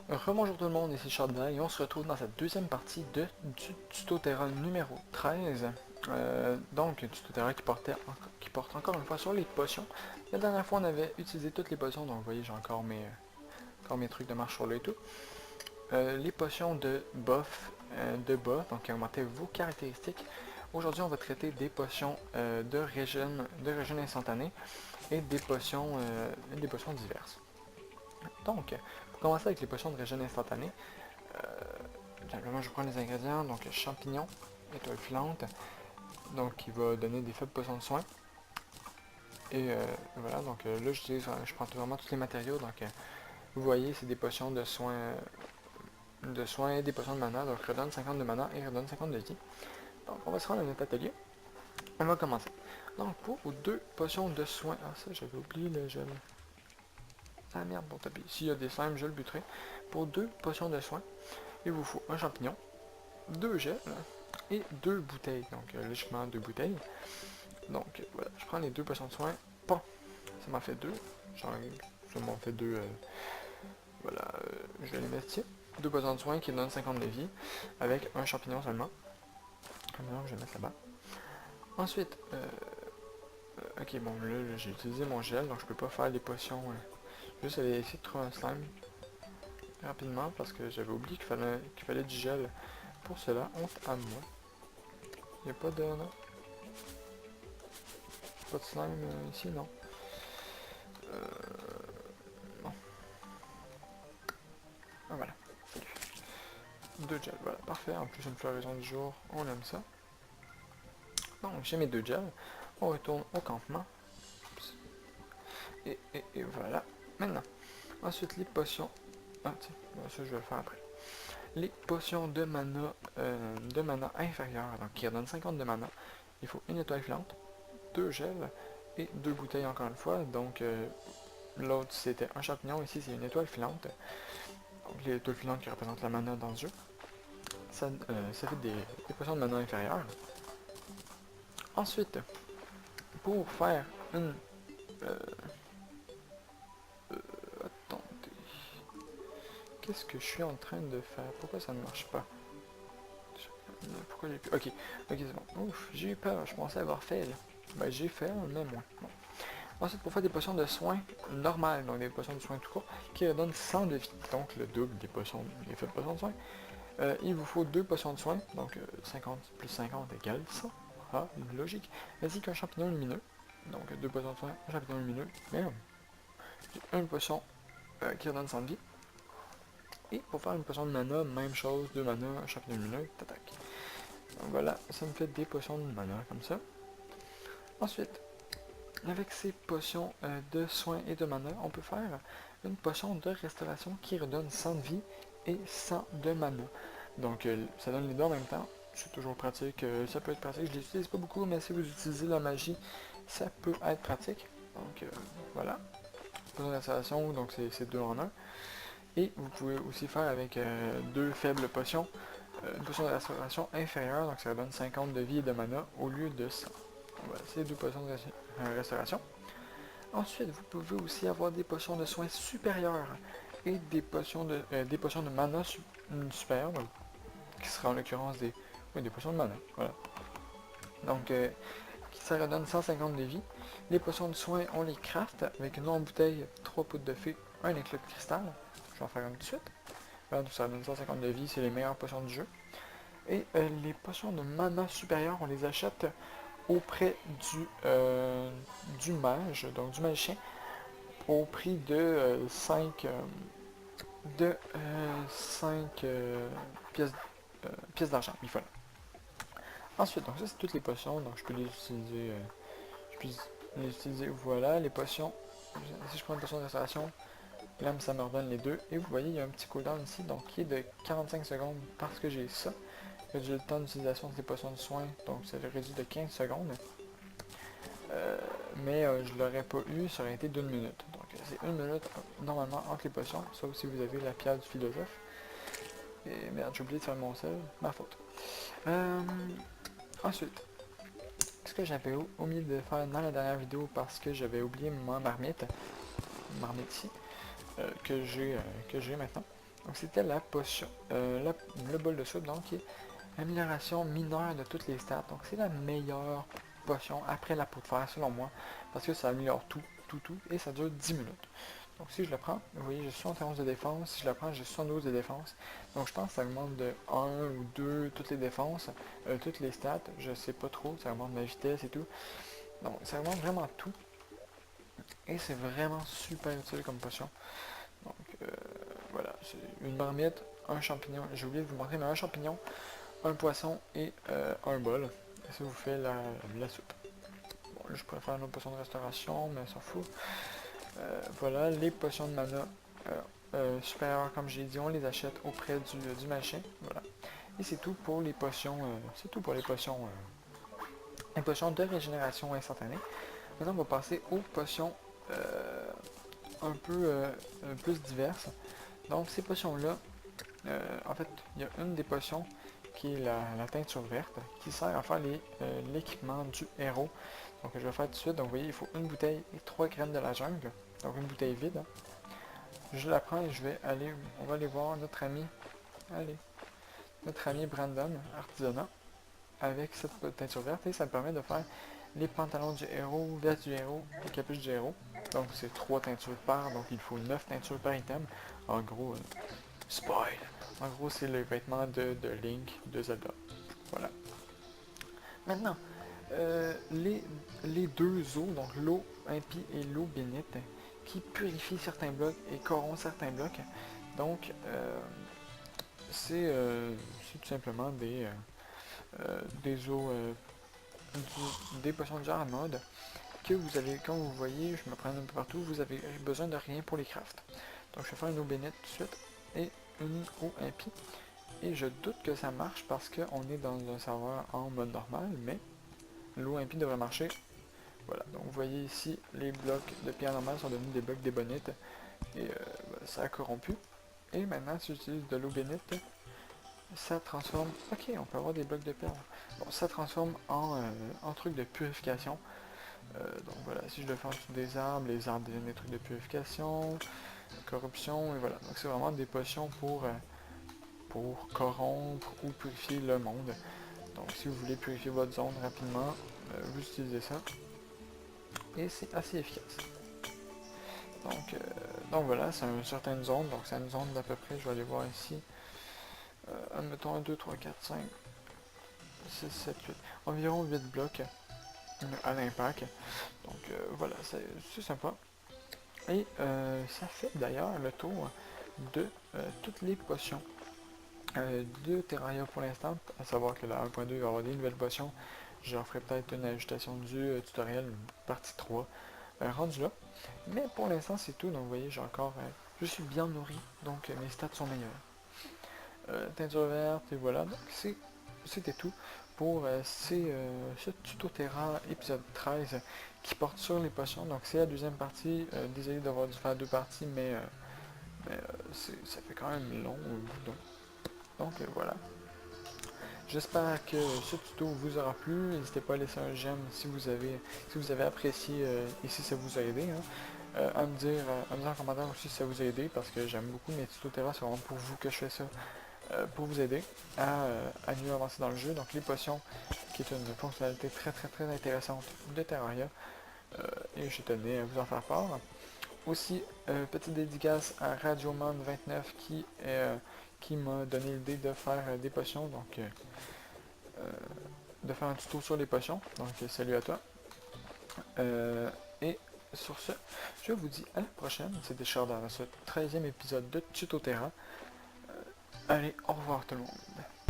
Rebonjour tout le monde, ici Chardin et on se retrouve dans cette deuxième partie du tuto-terrain numéro 13. Donc, tuto-terrain qui porte encore une fois sur les potions. La dernière fois, on avait utilisé toutes les potions, donc vous voyez, j'ai encore mes trucs de marche sur le et tout. Les potions de buff, donc qui augmentaient vos caractéristiques. Aujourd'hui, on va traiter des potions de régène instantanée et des potions diverses. Donc, pour commencer avec les potions de régène instantanée, simplement je prends les ingrédients, donc champignons, étoile filante, donc qui va donner des faibles potions de soins. Et voilà, donc là je prends vraiment tous les matériaux, donc vous voyez c'est des potions de soins et des potions de mana, donc redonne 50 de mana et redonne 50 de vie. Donc on va se rendre à notre atelier, on va commencer. Donc pour deux potions de soins, ah ça j'avais oublié le gel. Ah merde, bon tapis, s'il y a des slimes je le buterai. Pour deux potions de soins, il vous faut un champignon, deux gels et deux bouteilles, donc logiquement deux bouteilles. Donc voilà, je prends les deux potions de soins. Bon, ça m'en fait deux. Ça m'en fait deux. Voilà, je vais les mettre ici. Deux potions de soins qui donnent 50 de vie avec un champignon seulement. Maintenant, je vais mettre là-bas. Ensuite, ok, bon, là j'ai utilisé mon gel, donc je peux pas faire les potions. Juste aller essayer de trouver un slime rapidement parce que j'avais oublié qu'il fallait du gel pour cela. Honte à moi. Il n'y a pas de. Non. Pas de slime ici, non. Non. Ah, voilà. Deux gels, voilà, parfait. En plus, une floraison du jour, on aime ça. Donc, j'ai mes deux gels. On retourne au campement. Et voilà. Maintenant, ensuite, les potions. Ah, tiens, ça, je vais le faire après. Les potions de mana inférieure, donc qui redonnent 50 de mana. Il faut une étoile filante, deux gels et deux bouteilles encore une fois. Donc, l'autre c'était un champignon, ici c'est une étoile filante. Donc, les étoiles filantes qui représentent la mana dans le jeu. Ça fait des potions de mana inférieure. Ensuite, pour faire une... Euh, attendez. Qu'est-ce que je suis en train de faire? Pourquoi ça ne marche pas? Pourquoi j'ai pu... Ok, ok c'est bon. Ouf, j'ai eu peur, je pensais avoir fait là. Ben j'ai fait, mais moins. Bon. Ensuite, pour faire des potions de soins normales, donc des potions de soins tout court, qui redonnent 100 de vie, donc le double des faibles potions de soins, il vous faut deux potions de soins, donc 50 plus 50 égale 100. Ah, logique. Ainsi qu'un champignon lumineux, donc deux potions de soins, un champignon lumineux, mais une potion qui redonne 100 de vie. Et pour faire une potion de mana, même chose, deux mana, un champignon lumineux, t'attaques. Donc voilà, ça me fait des potions de mana comme ça. Ensuite, avec ces potions de soins et de mana, on peut faire une potion de restauration qui redonne 100 de vie et 100 de mana. Donc ça donne les deux en même temps. C'est toujours pratique, ça peut être pratique. Je ne l'utilise pas beaucoup, mais si vous utilisez la magie, ça peut être pratique. Donc voilà. Potion de restauration, donc c'est deux en un. Et vous pouvez aussi faire avec deux faibles potions, une potion de restauration inférieure, donc ça donne 50 de vie et de mana au lieu de 100. Voilà, c'est deux potions de restauration. Ensuite, vous pouvez aussi avoir des potions de soins supérieures et des potions de mana supérieures, donc, qui sera en l'occurrence des potions de mana. Voilà. Donc, ça redonne 150 de vie. Les potions de soins, on les craft avec une longue bouteille, 3 poudres de fée, un éclat de cristal. Je vais en faire une tout de suite. Voilà, donc ça donne 150 de vie, c'est les meilleures potions du jeu. Et les potions de mana supérieures, on les achète auprès du mage, donc du magicien, au prix de 5 pièces d'argent. Voilà. Ensuite, donc ça c'est toutes les potions, donc je peux les utiliser, voilà, les potions. Si je prends une potion de restauration, là ça me redonne les deux. Et vous voyez, il y a un petit cooldown ici, donc qui est de 45 secondes parce que j'ai ça. J'ai le temps d'utilisation de ces potions de soins, donc ça le réduit de 15 secondes. Mais je l'aurais pas eu, ça aurait été d'une minute. Donc c'est une minute normalement entre les potions, sauf si vous avez la pierre du philosophe. Et merde, j'ai oublié de faire mon sel, ma faute. Ensuite, ce que j'avais omis de faire dans la dernière vidéo parce que j'avais oublié ma marmite ici, que j'ai maintenant. Donc c'était la potion, le bol de soupe, donc qui est amélioration mineure de toutes les stats. Donc c'est la meilleure potion après la peau de fer selon moi, parce que ça améliore tout, et ça dure 10 minutes. Donc si je le prends, vous voyez j'ai 71 de défense, si je le prends j'ai 72 de défense. Donc je pense que ça augmente de 1 ou 2 toutes les défenses, toutes les stats, je sais pas trop, ça augmente ma vitesse et tout. Donc ça augmente vraiment tout. Et c'est vraiment super utile comme potion. Donc voilà, c'est une marmite, un champignon, j'ai oublié de vous montrer, mais un champignon, un poisson et un bol. Et ça vous fait la soupe. Bon, là je pourrais faire une autre potion de restauration, mais on s'en fout. Voilà, les potions de mana supérieures, comme j'ai dit, on les achète auprès du machin. Voilà. Et c'est tout pour les potions. C'est tout pour les potions de régénération instantanée. Maintenant, on va passer aux potions un peu plus diverses. Donc, ces potions-là, en fait, il y a une des potions qui est la teinture verte, qui sert à faire l'équipement du héros. Donc, je vais faire tout de suite. Donc, vous voyez, il faut une bouteille et 3 graines de la jungle. Donc, une bouteille vide. Hein. Je la prends et on va aller voir notre ami Brandon, artisanat, avec cette teinture verte. Et ça me permet de faire les pantalons du héros, veste du héros, les capuches du héros. Donc, c'est 3 teintures par, donc il faut 9 teintures par item. En gros, spoil. En gros, c'est le vêtement de Link de Zelda. Voilà. Maintenant, les deux eaux, donc l'eau impie et l'eau bénite, qui purifient certains blocs et corrompent certains blocs. Donc, c'est tout simplement des eaux, des potions de jarre mode que vous avez, comme vous voyez, je me prends un peu partout, vous avez besoin de rien pour les crafts. Donc, je vais faire une eau bénite tout de suite et une eau impie. Et je doute que ça marche parce qu'on est dans un serveur en mode normal, mais l'eau impie devrait marcher. Voilà, donc vous voyez ici, les blocs de pierre normale sont devenus des blocs d'ébonite et ça a corrompu. Et maintenant, si j'utilise de l'eau bénite, ça transforme... Ok, on peut avoir des blocs de perles. Bon, ça transforme en truc de purification. Donc voilà, si je le fais en dessous des arbres, les arbres deviennent des trucs de purification, corruption, et voilà. Donc c'est vraiment des potions pour corrompre ou purifier le monde. Donc si vous voulez purifier votre zone rapidement, vous utilisez ça. Et c'est assez efficace. Donc voilà, c'est une certaine zone, donc c'est une zone d'à peu près, je vais aller voir ici. Admettons 1, 2, 3, 4, 5, 6, 7, 8. Environ 8 blocs à l'impact. Donc voilà, c'est sympa. Et ça fait d'ailleurs le tour de toutes les potions de Terraria pour l'instant, à savoir que la 1.2 va avoir des nouvelles potions. J'en ferai peut-être une ajustation du tutoriel, partie 3, rendu là. Mais pour l'instant c'est tout, donc vous voyez, je suis bien nourri, donc mes stats sont meilleures. Teinture verte, et voilà, donc c'était tout pour ce tuto Terra épisode 13 qui porte sur les potions. Donc c'est la deuxième partie, désolé d'avoir dû faire deux parties, mais ça fait quand même long au bout. Donc voilà. J'espère que ce tuto vous aura plu. N'hésitez pas à laisser un j'aime si vous avez apprécié et si ça vous a aidé. Hein. À me dire en commentaire aussi si ça vous a aidé, parce que j'aime beaucoup mes tutos Terra, c'est vraiment pour vous que je fais ça. Pour vous aider à mieux avancer dans le jeu. Donc les potions, qui est une fonctionnalité très intéressante de Terraria. Et je tenais à vous en faire part. Aussi, petite dédicace à Radioman29 qui m'a donné l'idée de faire des potions, donc de faire un tuto sur les potions. Donc salut à toi. Et sur ce, je vous dis à la prochaine. C'était Charles dans ce 13e épisode de Tuto Terra. Allez, au revoir tout le monde.